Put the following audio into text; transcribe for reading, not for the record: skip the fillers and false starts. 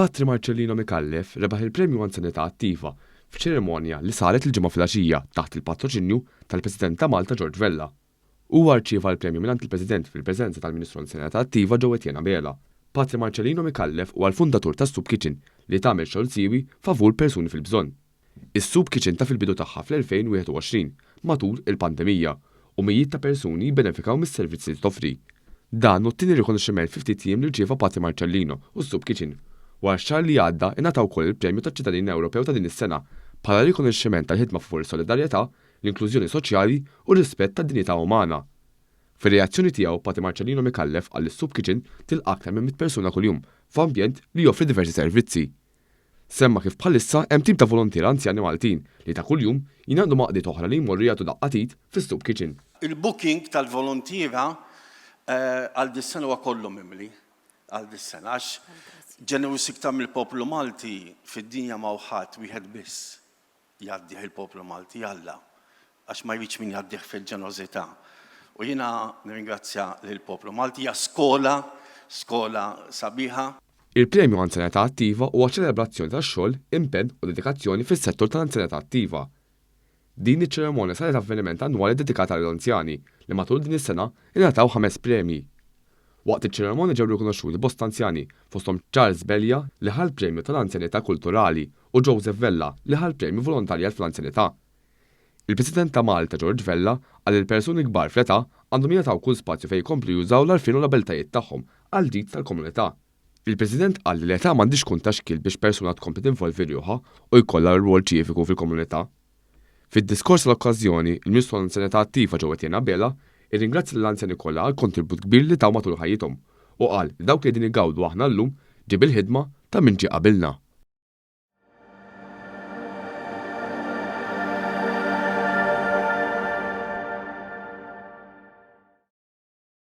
Patri Marcellino Mikallef rebaħ il-Premju Anzjanità Attiva f'ċerimonja li saret il-ġimgħa filgħaxija taħt il-patroċinju tal-President ta' Malta George Vella. Huwa rċieva l-premju mingħand il-President fil-preżenza tal-Ministru Anzjanità Attiva ġewwa Etienne Bela. Patri Marcellino Mikallef huwa l-fundatur tas-Soup Kitchen li tagħmel xogħol siewi favur persuni fil-bżonn. Is-Soup Kitchen ta' fil-bidu tagħha fl-2021 matul il-pandemija u mijiet ta' persuni jibbenefikaw mis-servizzi li toffri. Dan hu t-tieni rikonoxximent fi ftit jiem li rċieva Patri Marcellino u s-Soup Kitchen. Wara x-xahar li għadda ingħataw ukoll il-Premju taċ-ċittadin Ewropew ta' din is-sena bħala rikonoxximent tal-ħidma favur is-solidarjetà, l-inklużjoni soċjali u r-rispett tad-dinjità umana. Fir-reazzjoni tiegħu Patri Marcellino Mikallef għall is-Soup Kitchen tilqa' aktar minn 100 persuna kuljum f'ambjent li joffri diversi servizzi. Semma kif bħalissa hemm tim ta' volontier anzjani Maltin li ta' kuljum jingħaqdu maqdiet oħra li jmorru jagħtu daqqatit fis-Soup Kitchen. Il-booking tal-volontiera għal dis-sena huwa kollu mimli għal dis-sena għax ġenerus iktar mill-poplu Malti fid-dinja ma' ħadd wieħed biss jgħaddih il-poplu Malti Alla għax ma jridx min jgħaddih fil-ġenerożità. U jiena nirringrazzja lill-poplu Malti hija skola sabiħa. Il-Premju Anzjanità Attiva huwa ċelebrazzjoni tax-xogħol, impenn u dedikazzjoni fis-settur tal-anzjanità attiva. Din iċ-ċerimonja saret avveniment annwali dedikata lill-anzjani li matul din is-sena ingħataw 5 premji. Waqt iċ-ċerimonja ġew rikonoxxuti bosta anzjani fosthom Charles Belja li ħal premju tal-anzjanità kulturali u Joseph Vella li ħal premju volontarjat fl-anzjanità. Il-President ta' Malta George Vella qal li l-persuni kbar fl-età għandhom jingħataw kull spazju fejn jkomplu jużaw l-għarfien u l-abeltajiet tagħhom għal ġid tal-komunità. Il-President qal li l-età m'għandix tkun ta' xkil biex persuna tkompli tinvolvi ruħha u jkollha rwol ċiviku fil-komunità. Fid-diskors l-okkażjoni, il-Ministru tal-Anzjanità Attiva ġewwa Etienne Bela irringrazzja lill-anzjani kollha għal kontribut kbir li taw matul ħajjithom u qal li dawk li qegħdin igawdu aħna llum ġib il-ħidma ta' min ġie qabilna.